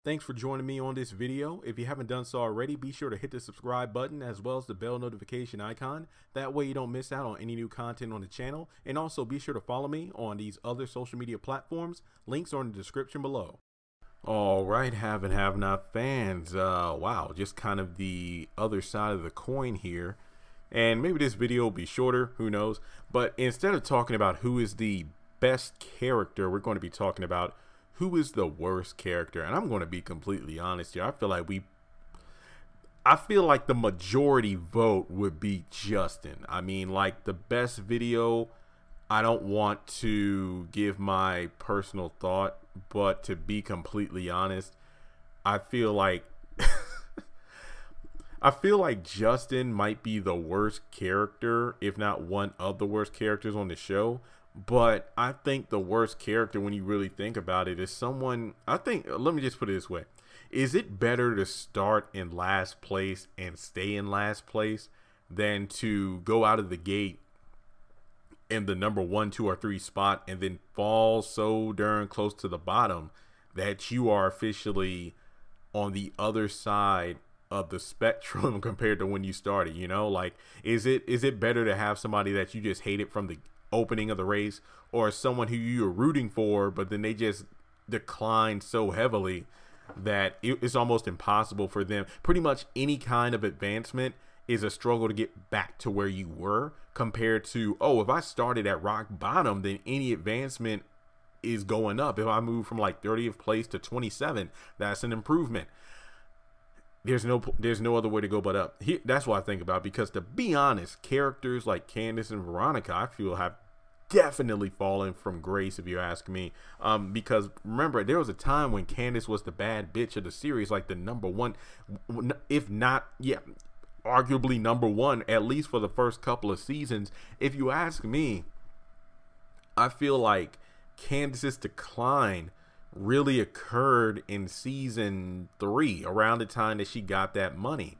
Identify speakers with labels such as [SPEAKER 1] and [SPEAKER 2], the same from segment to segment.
[SPEAKER 1] Thanks for joining me on this video. If you haven't done so already, be sure to hit the subscribe button as well as the bell notification icon. That way you don't miss out on any new content on the channel. And also be sure to follow me on these other social media platforms. Links are in the description below. All right, have and have not fans. Wow, just kind of the other side of the coin here. And maybe this video will be shorter, who knows. But instead of talking about who is the best character, we're going to be talking about who is the worst character. And I'm going to be completely honest here. I feel like the majority vote would be Justin. I mean, like, the best video, I don't want to give my personal thought, but to be completely honest, I feel like Justin might be the worst character, if not one of the worst characters on the show. But I think the worst character, when you really think about it, is someone, let me just put it this way. Is it better to start in last place and stay in last place than to go out of the gate in the number 1, 2, or 3 spot and then fall so darn close to the bottom that you are officially on the other side of the spectrum compared to when you started? You know, like, is it better to have somebody that you just hated from the opening of the race, or someone who you're rooting for but then they just decline so heavily that it's almost impossible for them? Pretty much any kind of advancement is a struggle to get back to where you were, compared to, oh, if I started at rock bottom, then any advancement is going up. If I move from like 30th place to 27, that's an improvement. There's no other way to go but up. That's what I think about, because to be honest, characters like Candace and Veronica, I feel, have definitely fallen from grace, if you ask me. Because remember, there was a time when Candace was the bad bitch of the series, like the number one, if not, yeah, arguably number one, at least for the first couple of seasons. If you ask me, I feel like Candace's decline really occurred in season 3, around the time that she got that money.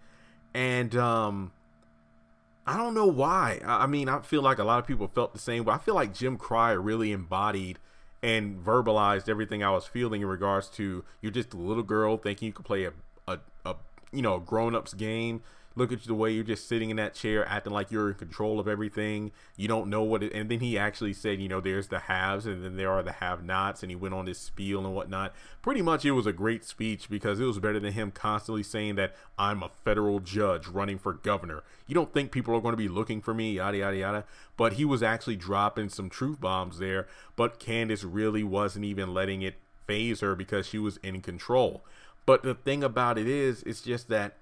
[SPEAKER 1] And I don't know why. I mean, I feel like a lot of people felt the same, but I feel like Jim Cryer really embodied and verbalized everything I was feeling in regards to, you're just a little girl thinking you could play a grown-ups game. Look at the way you're just sitting in that chair acting like you're in control of everything. You don't know what it, and then he actually said, you know, there's the haves and then there are the have-nots, and he went on this spiel and whatnot. Pretty much it was a great speech, because it was better than him constantly saying that I'm a federal judge running for governor. You don't think people are going to be looking for me, yada yada yada. But he was actually dropping some truth bombs there, but Candace really wasn't even letting it phase her because she was in control. But the thing about it is, it's just that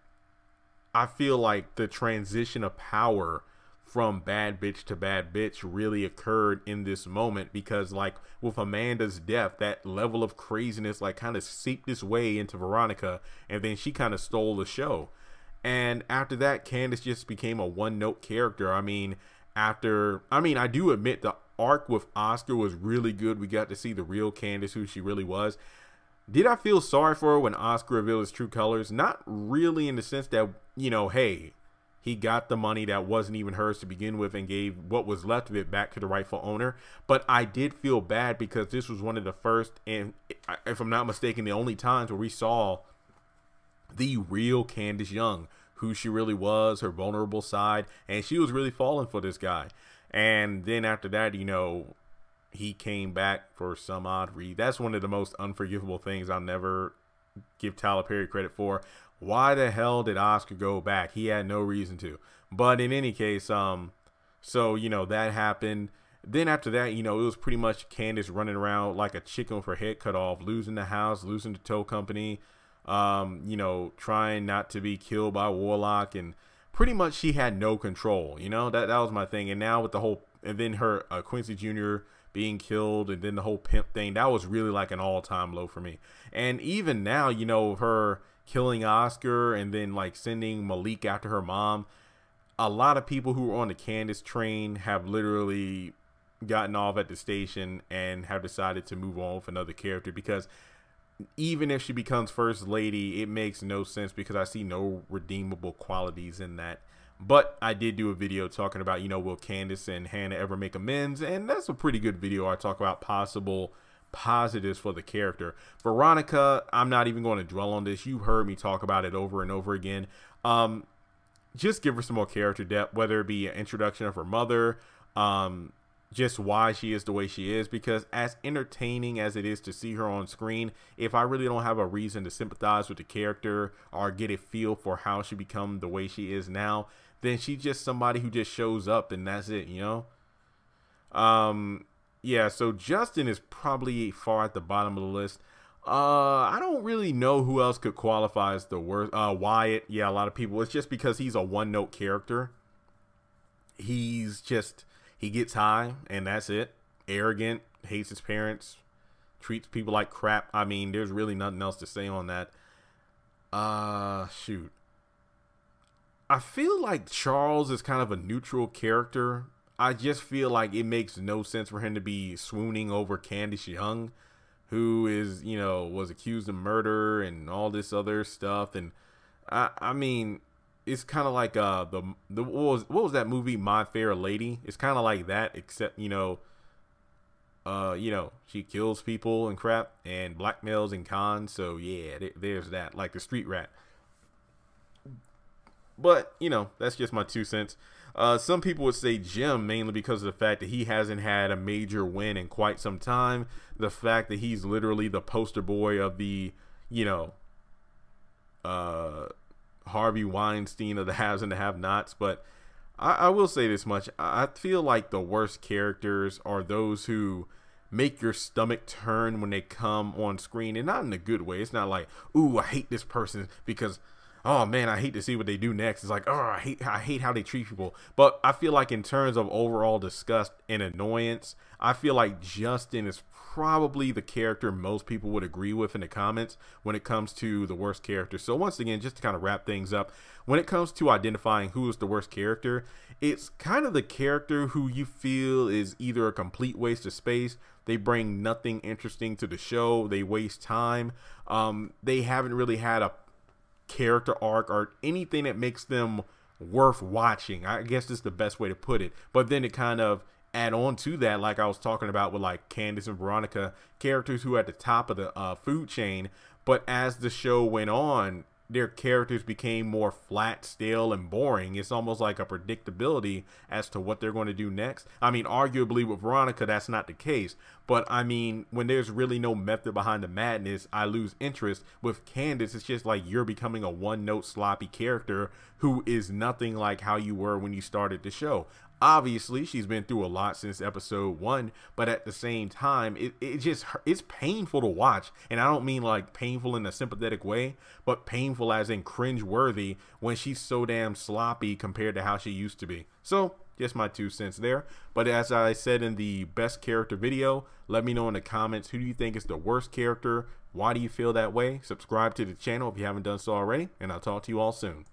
[SPEAKER 1] I feel like the transition of power from bad bitch to bad bitch really occurred in this moment, because like with Amanda's death, that level of craziness like kind of seeped its way into Veronica, and then she kind of stole the show. And after that, Candace just became a one-note character. I do admit the arc with Oscar was really good. We got to see the real Candace, who she really was. Did I feel sorry for her when Oscar revealed his true colors? Not really, in the sense that, you know, hey, he got the money that wasn't even hers to begin with and gave what was left of it back to the rightful owner. But I did feel bad, because this was one of the first, and if I'm not mistaken, the only times where we saw the real Candace Young, who she really was, her vulnerable side, and she was really falling for this guy. And then after that, you know, he came back for some odd reason. That's one of the most unforgivable things I'll never give Tyler Perry credit for. Why the hell did Oscar go back? He had no reason to. But in any case, so, you know, that happened. Then after that, you know, it was pretty much Candace running around like a chicken with her head cut off, losing the house, losing the tow company, you know, trying not to be killed by Warlock, and pretty much she had no control. You know, that was my thing. And now with the whole, and then her Quincy Jr. being killed, and then the whole pimp thing, that was really like an all-time low for me. And even now, you know, her killing Oscar and then like sending Malik after her mom, a lot of people who were on the Candace train have literally gotten off at the station and have decided to move on with another character, because even if she becomes first lady, it makes no sense, because I see no redeemable qualities in that. But I did do a video talking about, you know, will Candace and Hannah ever make amends? And that's a pretty good video. I talk about possible positives for the character. Veronica, I'm not even going to dwell on this. You heard me talk about it over and over again. Just give her some more character depth, whether it be an introduction of her mother, just why she is the way she is, because as entertaining as it is to see her on screen, if I really don't have a reason to sympathize with the character or get a feel for how she become the way she is now, then she's just somebody who just shows up and that's it, you know? Yeah, so Justin is probably far at the bottom of the list. I don't really know who else could qualify as the worst. Wyatt, yeah, a lot of people. It's just because he's a one-note character. He gets high, and that's it. Arrogant, hates his parents, treats people like crap. I mean, there's really nothing else to say on that. Shoot. I feel like Charles is kind of a neutral character. I just feel like it makes no sense for him to be swooning over Candace Young, who is, you know, was accused of murder and all this other stuff. And I mean, it's kind of like what was that movie, My Fair Lady? It's kind of like that, except you know, she kills people and crap and blackmails and cons. So yeah, there's that, like the street rat. But you know, that's just my 2 cents. Some people would say Jim, mainly because of the fact that he hasn't had a major win in quite some time. The fact that he's literally the poster boy of the, you know, Harvey Weinstein of the haves and the have-nots. But I will say this much. I feel like the worst characters are those who make your stomach turn when they come on screen, and not in a good way. It's not like, ooh, I hate this person because, oh man, I hate to see what they do next. It's like, oh, I hate how they treat people. But I feel like in terms of overall disgust and annoyance, I feel like Justin is probably the character most people would agree with in the comments when it comes to the worst character. So once again, just to kind of wrap things up, when it comes to identifying who is the worst character, it's kind of the character who you feel is either a complete waste of space, they bring nothing interesting to the show, they waste time, they haven't really had a character arc or anything that makes them worth watching. I guess is the best way to put it. But then it kind of add on to that, like I was talking about with like Candace and Veronica, characters who are at the top of the food chain, but as the show went on, their characters became more flat, stale, and boring. It's almost like a predictability as to what they're going to do next. I mean, arguably with Veronica, that's not the case. But I mean, when there's really no method behind the madness, I lose interest. With Candace, it's just like you're becoming a one-note sloppy character who is nothing like how you were when you started the show. Obviously, she's been through a lot since episode 1, but at the same time, it's painful to watch. And I don't mean like painful in a sympathetic way, but painful as in cringe-worthy when she's so damn sloppy compared to how she used to be. So, just my 2 cents there. But as I said in the best character video, let me know in the comments, who do you think is the worst character? Why do you feel that way? Subscribe to the channel if you haven't done so already, and I'll talk to you all soon.